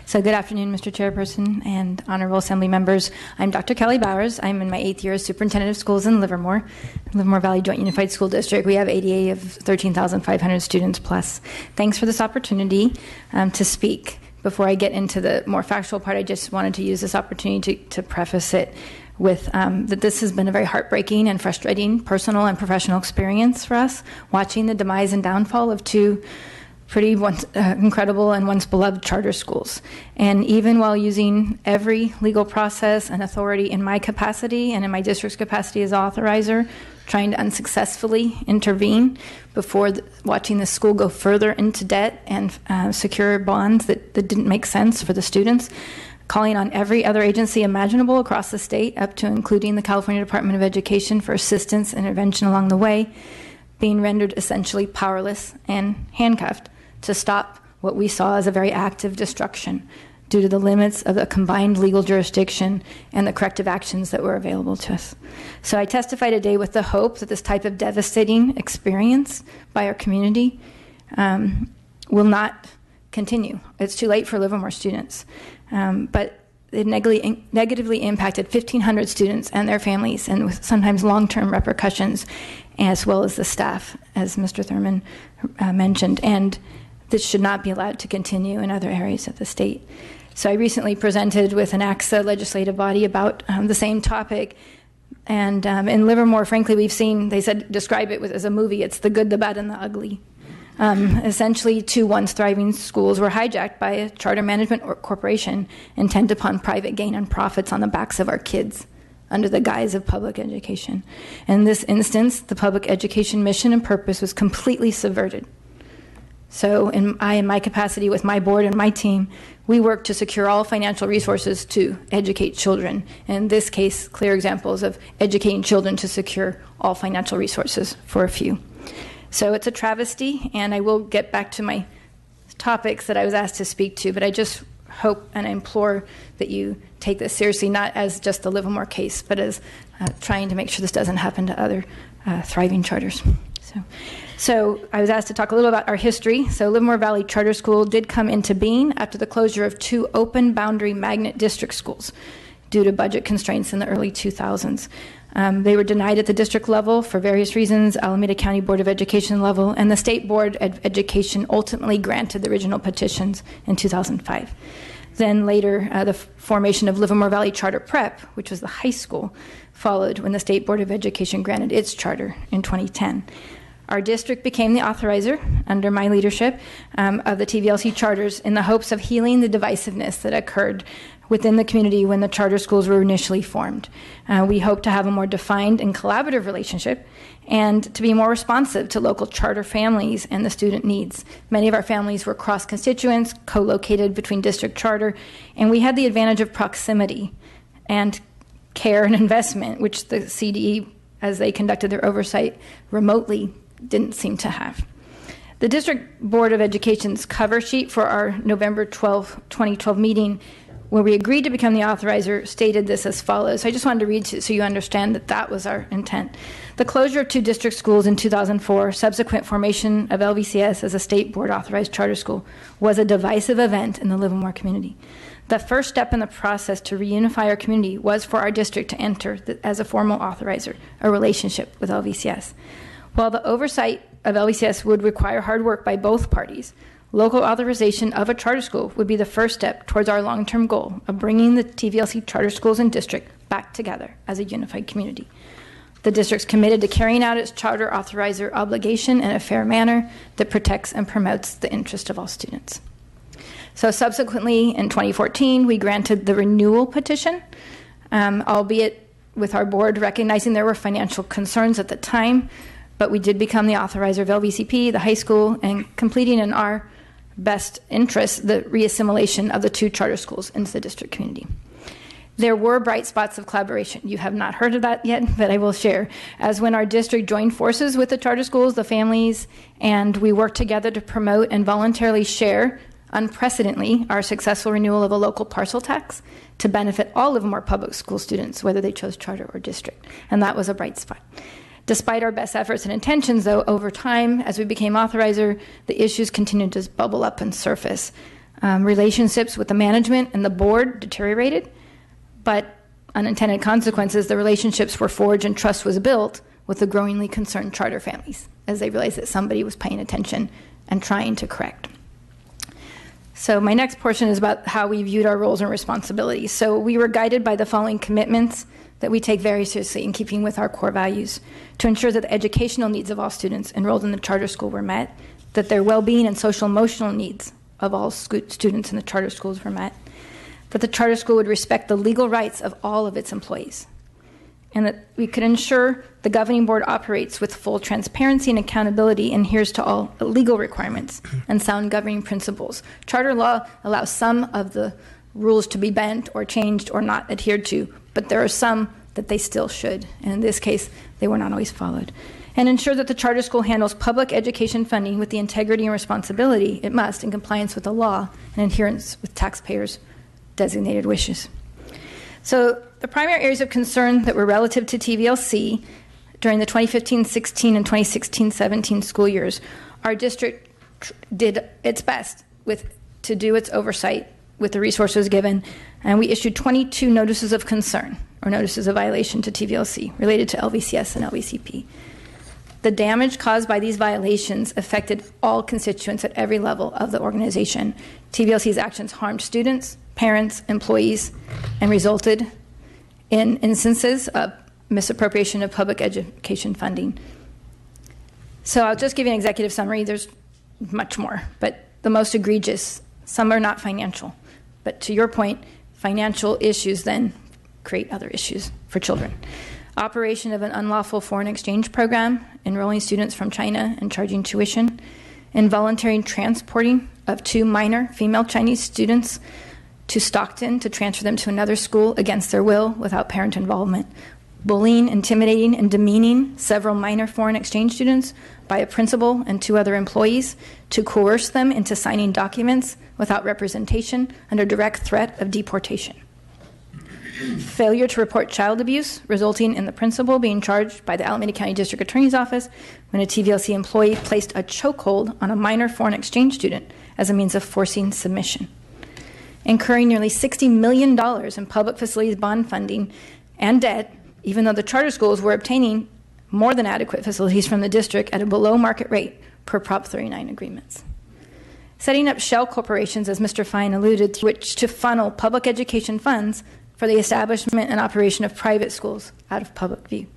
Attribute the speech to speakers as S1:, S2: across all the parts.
S1: So good afternoon, Mr. Chairperson and Honorable Assembly members. I'm Dr. Kelly Bowers. I'm in my 8th year as Superintendent of Schools in Livermore Valley Joint Unified School District. We have ADA of 13,500 students plus. Thanks for this opportunity to speak. Before I get into the more factual part, I just wanted to use this opportunity to preface it with that this has been a very heartbreaking and frustrating personal and professional experience for us, watching the demise and downfall of two pretty incredible and once beloved charter schools. And even while using every legal process and authority in my capacity and in my district's capacity as authorizer, trying to unsuccessfully intervene before watching the school go further into debt and secure bonds that didn't make sense for the students, calling on every other agency imaginable across the state, up to including the California Department of Education for assistance and intervention along the way, being rendered essentially powerless and handcuffed to stop what we saw as a very active destruction due to the limits of the combined legal jurisdiction and the corrective actions that were available to us. So I testify today with the hope that this type of devastating experience by our community will not continue. It's too late for Livermore students, but it negatively impacted 1,500 students and their families, and with sometimes long-term repercussions, as well as the staff, as Mr. Thurman mentioned. And this should not be allowed to continue in other areas of the state. So I recently presented with an AXA legislative body about the same topic. And in Livermore, frankly, we've seen, they said, describe it as a movie. It's the good, the bad, and the ugly. Essentially, two once thriving schools were hijacked by a charter management corporation intent upon private gain and profits on the backs of our kids under the guise of public education. In this instance, the public education mission and purpose was completely subverted. So in my capacity with my board and my team, we work to secure all financial resources to educate children. In this case, clear examples of educating children to secure all financial resources for a few. So it's a travesty, and I will get back to my topics that I was asked to speak to, but I just hope and implore that you take this seriously, not as just the Livermore case, but as trying to make sure this doesn't happen to other thriving charters. So I was asked to talk a little about our history. So Livermore Valley Charter School did come into being after the closure of two open boundary magnet district schools due to budget constraints in the early 2000s. They were denied at the district level for various reasons, Alameda County Board of Education level, and the State Board of Education ultimately granted the original petitions in 2005. Then later, the formation of Livermore Valley Charter Prep, which was the high school, followed when the State Board of Education granted its charter in 2010. Our district became the authorizer, under my leadership, of the TVLC charters in the hopes of healing the divisiveness that occurred within the community when the charter schools were initially formed. We hope to have a more defined and collaborative relationship and to be more responsive to local charter families and the student needs. Many of our families were cross-constituents, co-located between district charter, and we had the advantage of proximity and care and investment, which the CDE, as they conducted their oversight remotely, didn't seem to have. The District Board of Education's cover sheet for our November 12, 2012 meeting, where we agreed to become the authorizer, stated this as follows. So I just wanted to read so you understand that that was our intent. The closure of two district schools in 2004, subsequent formation of LVCS as a state board authorized charter school, was a divisive event in the Livermore community. The first step in the process to reunify our community was for our district to enter as a formal authorizer, a relationship with LVCS. While the oversight of LVCS would require hard work by both parties, local authorization of a charter school would be the first step towards our long-term goal of bringing the TVLC charter schools and district back together as a unified community. The district's committed to carrying out its charter authorizer obligation in a fair manner that protects and promotes the interest of all students. So subsequently, in 2014, we granted the renewal petition, albeit with our board recognizing there were financial concerns at the time, but we did become the authorizer of LVCP, the high school, and completing in our best interest the reassimilation of the two charter schools into the district community. There were bright spots of collaboration. You have not heard of that yet, but I will share. As when our district joined forces with the charter schools, the families, and we worked together to promote and voluntarily share, unprecedentedly, our successful renewal of a local parcel tax to benefit all Livermore public school students, whether they chose charter or district. And that was a bright spot. Despite our best efforts and intentions, though, over time, as we became authorizer, the issues continued to bubble up and surface. Relationships with the management and the board deteriorated, but unintended consequences, the relationships were forged and trust was built with the growingly concerned charter families as they realized that somebody was paying attention and trying to correct. So my next portion is about how we viewed our roles and responsibilities. So we were guided by the following commitments that we take very seriously in keeping with our core values to ensure that the educational needs of all students enrolled in the charter school were met, that their well-being and social-emotional needs of all students in the charter schools were met, that the charter school would respect the legal rights of all of its employees, and that we could ensure the governing board operates with full transparency and accountability and adheres to all legal requirements and sound governing principles. Charter law allows some of the rules to be bent or changed or not adhered to, but there are some that they still should, and in this case, they were not always followed. And ensure that the charter school handles public education funding with the integrity and responsibility it must in compliance with the law and adherence with taxpayers' designated wishes. So the primary areas of concern that were relative to TVLC during the 2015-16 and 2016-17 school years, our district did its best to do its oversight with the resources given, and we issued 22 notices of concern or notices of violation to TVLC related to LVCS and LVCP. The damage caused by these violations affected all constituents at every level of the organization. TVLC's actions harmed students, parents, employees, and resulted in instances of misappropriation of public education funding. So I'll just give you an executive summary. There's much more, but the most egregious, some are not financial. But to your point, financial issues then create other issues for children. Operation of an unlawful foreign exchange program, enrolling students from China and charging tuition, involuntary transporting of 2 minor female Chinese students to Stockton to transfer them to another school against their will without parent involvement, bullying, intimidating, and demeaning several minor foreign exchange students by a principal and 2 other employees to coerce them into signing documents without representation under direct threat of deportation. Failure to report child abuse, resulting in the principal being charged by the Alameda County District Attorney's Office when a TVLC employee placed a chokehold on a minor foreign exchange student as a means of forcing submission. Incurring nearly $60 million in public facilities bond funding and debt, even though the charter schools were obtaining more than adequate facilities from the district at a below market rate per Prop 39 agreements. Setting up shell corporations, as Mr. Fine alluded to, which to funnel public education funds for the establishment and operation of private schools out of public view.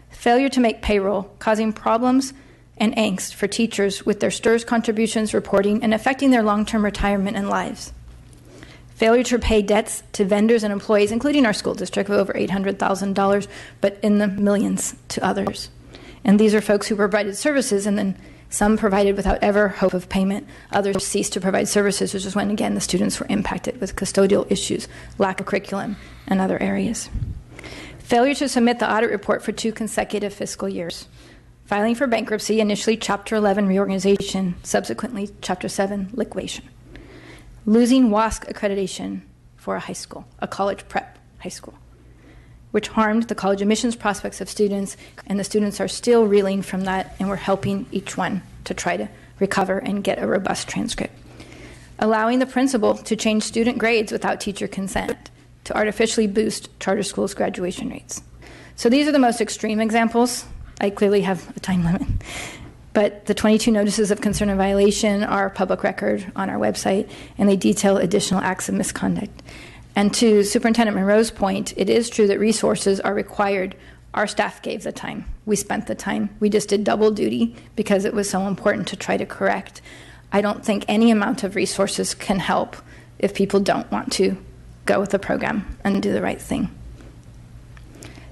S1: Failure to make payroll, causing problems and angst for teachers with their STIRS contributions reporting and affecting their long-term retirement and lives. Failure to pay debts to vendors and employees, including our school district, of over $800,000, but in the millions to others. And these are folks who provided services, and then some provided without ever hope of payment. Others ceased to provide services, which is when, again, the students were impacted with custodial issues, lack of curriculum, and other areas. Failure to submit the audit report for 2 consecutive fiscal years. Filing for bankruptcy, initially Chapter 11 reorganization, subsequently Chapter 7 liquidation. Losing WASC accreditation for a high school, a college prep high school, which harmed the college admissions prospects of students, and the students are still reeling from that, and we're helping each one to try to recover and get a robust transcript. Allowing the principal to change student grades without teacher consent to artificially boost charter schools' graduation rates. So these are the most extreme examples. I clearly have a time limit. But the 22 notices of concern and violation are public record on our website, and they detail additional acts of misconduct. And to Superintendent Monroe's point, it is true that resources are required. Our staff gave the time. We spent the time. We just did double duty because it was so important to try to correct. I don't think any amount of resources can help if people don't want to go with the program and do the right thing.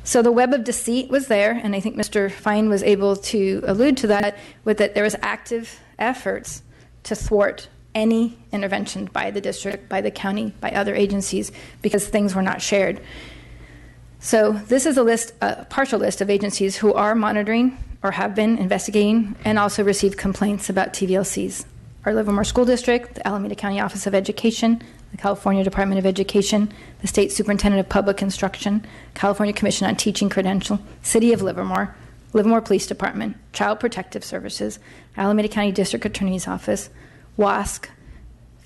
S1: So the web of deceit was there, and I think Mr. Fine was able to allude to that, with that there was active efforts to thwart any intervention by the district, by the county, by other agencies, because things were not shared. So this is a partial list of agencies who are monitoring or have been investigating and also received complaints about TVLCs. Our Livermore School District, the Alameda County Office of Education, the California Department of Education, the State Superintendent of Public Instruction, California Commission on Teaching Credential, City of Livermore, Livermore Police Department, Child Protective Services, Alameda County District Attorney's Office, WASC,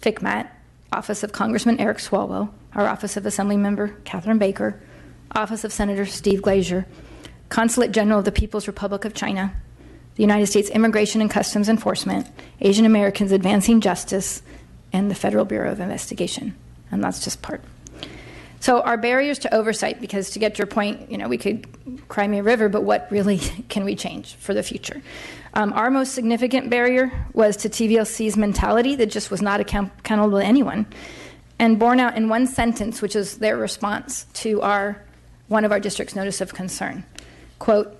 S1: FCMAT, Office of Congressman Eric Swalwell, our Office of Assembly Member Catherine Baker, Office of Senator Steve Glazier, Consulate General of the People's Republic of China, the United States Immigration and Customs Enforcement, Asian Americans Advancing Justice, and the Federal Bureau of Investigation. And that's just part. So our barriers to oversight, because to get to your point, we could cry me a river, but what really can we change for the future? Our most significant barrier was to TVLC's mentality that just was not accountable to anyone, and borne out in one sentence, which is their response to one of our district's notice of concern. Quote,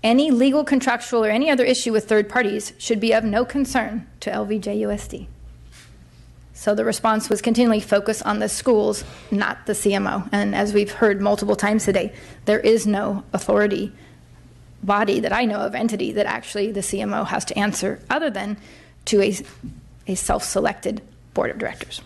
S1: "Any legal, contractual, or any other issue with third parties should be of no concern to LVJUSD." So the response was continually focused on the schools, not the CMO. And as we've heard multiple times today, there is no authority body that I know of, entity, that actually the CMO has to answer other than to a self-selected board of directors.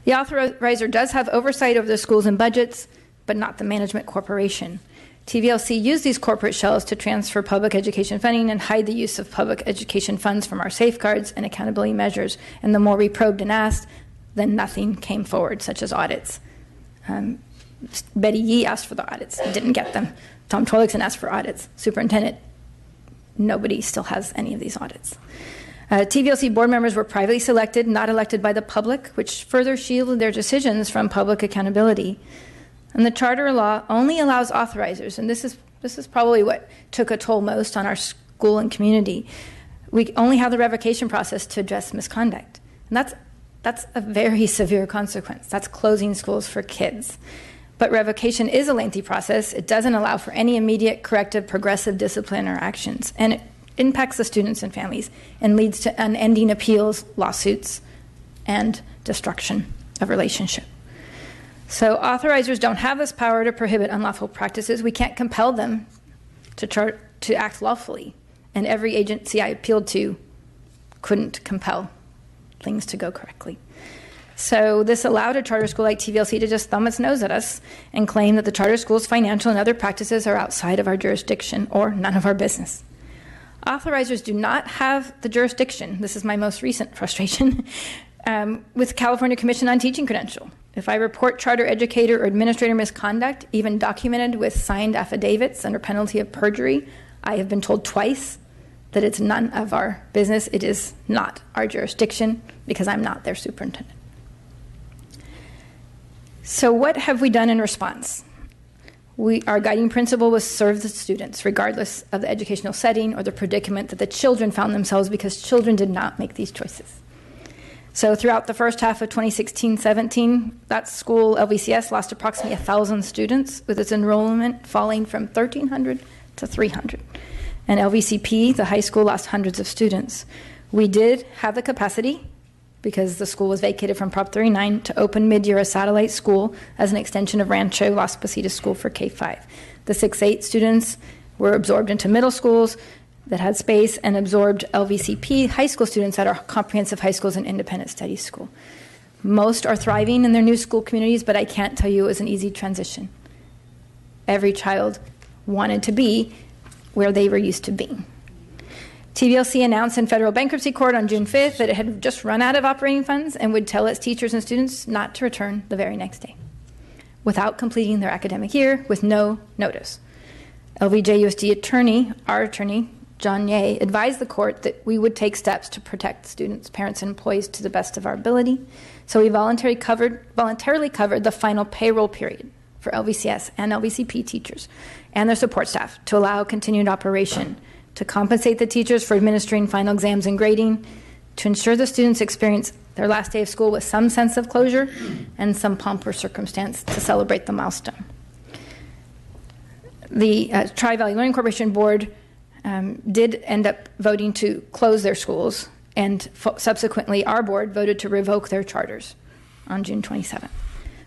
S1: The authorizer does have oversight over the schools and budgets, but not the management corporation. TVLC used these corporate shells to transfer public education funding and hide the use of public education funds from our safeguards and accountability measures. And the more we probed and asked, then nothing came forward, such as audits. Betty Yee asked for the audits, didn't get them. Tom Toilikson asked for audits. Superintendent, nobody still has any of these audits. TVLC board members were privately selected, not elected by the public, which further shielded their decisions from public accountability. And the charter law only allows authorizers, and this is probably what took a toll most on our school and community. We only have the revocation process to address misconduct. And that's a very severe consequence. That's closing schools for kids. But revocation is a lengthy process. It doesn't allow for any immediate corrective, progressive discipline or actions. And it impacts the students and families and leads to unending appeals, lawsuits, and destruction of relationship. So authorizers don't have this power to prohibit unlawful practices. We can't compel them to act lawfully. And every agency I appealed to couldn't compel things to go correctly. So this allowed a charter school like TVLC to just thumb its nose at us and claim that the charter school's financial and other practices are outside of our jurisdiction or none of our business. Authorizers do not have the jurisdiction, this is my most recent frustration, with California Commission on Teaching Credential. If I report charter educator or administrator misconduct, even documented with signed affidavits under penalty of perjury, I have been told twice that it's none of our business. It is not our jurisdiction because I'm not their superintendent. So what have we done in response? Our guiding principle was serve the students, regardless of the educational setting or the predicament that the children found themselves, because children did not make these choices. So throughout the first half of 2016-17, that school, LVCS, lost approximately 1,000 students, with its enrollment falling from 1,300 to 300. And LVCP, the high school, lost hundreds of students. We did have the capacity, because the school was vacated from Prop 39, to open mid-year a satellite school as an extension of Rancho Las Positas School for K-5. The 6-8 students were absorbed into middle schools that had space and absorbed LVCP high school students at our comprehensive high schools and independent studies school. Most are thriving in their new school communities, but I can't tell you it was an easy transition. Every child wanted to be where they were used to being. TVLC announced in federal bankruptcy court on June 5th that it had just run out of operating funds and would tell its teachers and students not to return the very next day, without completing their academic year, with no notice. LVJUSD attorney, our attorney, John Ye, advised the court that we would take steps to protect students, parents, and employees to the best of our ability. So we voluntarily covered the final payroll period for LVCS and LVCP teachers and their support staff to allow continued operation, to compensate the teachers for administering final exams and grading, to ensure the students experience their last day of school with some sense of closure and some pomp or circumstance to celebrate the milestone. The TriValley Learning Corporation Board did end up voting to close their schools, and subsequently our board voted to revoke their charters on June 27th.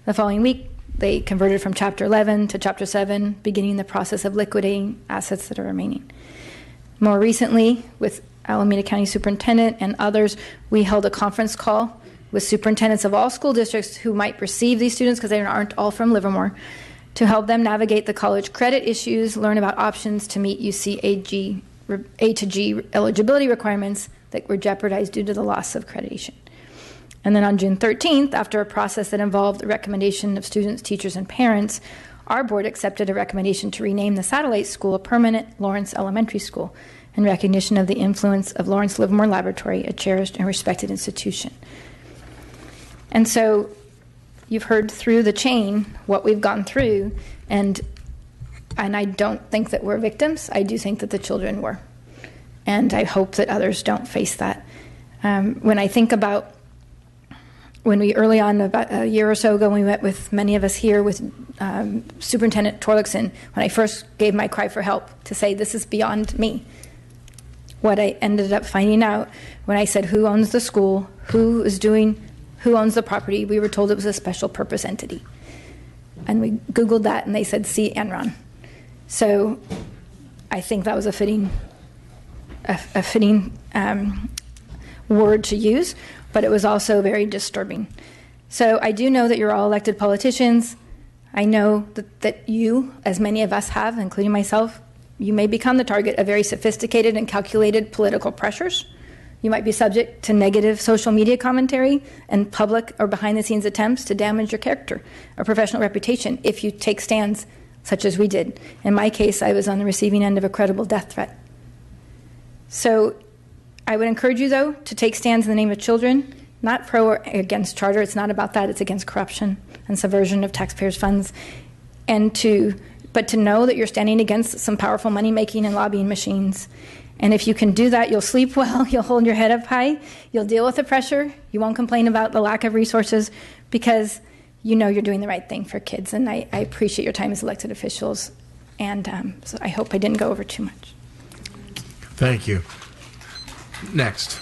S1: The following week, they converted from Chapter 11 to Chapter 7, beginning the process of liquidating assets that are remaining. More recently, with Alameda County Superintendent and others, we held a conference call with superintendents of all school districts who might receive these students, because they aren't all from Livermore, to help them navigate the college credit issues, learn about options to meet UC A to G eligibility requirements that were jeopardized due to the loss of accreditation. And then on June 13th, after a process that involved the recommendation of students, teachers, and parents, our board accepted a recommendation to rename the satellite school a permanent Lawrence Elementary School in recognition of the influence of Lawrence Livermore Laboratory, a cherished and respected institution. And so you've heard through the chain what we've gone through, and I don't think that we're victims. I do think that the children were. And I hope that others don't face that. When I think about when we early on, about a year or so ago, we met with many of us here with Superintendent Torlakson, when I first gave my cry for help to say this is beyond me. What I ended up finding out when I said who owns the school, who owns the property, we were told it was a special purpose entity. And we Googled that and they said see Enron. So I think that was a fitting word to use, but it was also very disturbing. So I do know that you're all elected politicians. I know that you, as many of us have, including myself, you may become the target of very sophisticated and calculated political pressures. You might be subject to negative social media commentary and public or behind-the-scenes attempts to damage your character or professional reputation if you take stands such as we did. In my case, I was on the receiving end of a credible death threat. So I would encourage you, though, to take stands in the name of children, not pro or against charter. It's not about that. It's against corruption and subversion of taxpayers' funds. But to know that you're standing against some powerful money-making and lobbying machines. And if you can do that, you'll sleep well, you'll hold your head up high, you'll deal with the pressure, you won't complain about the lack of resources because you know you're doing the right thing for kids. And I appreciate your time as elected officials. And so I hope I didn't go over too much.
S2: Thank you. Next.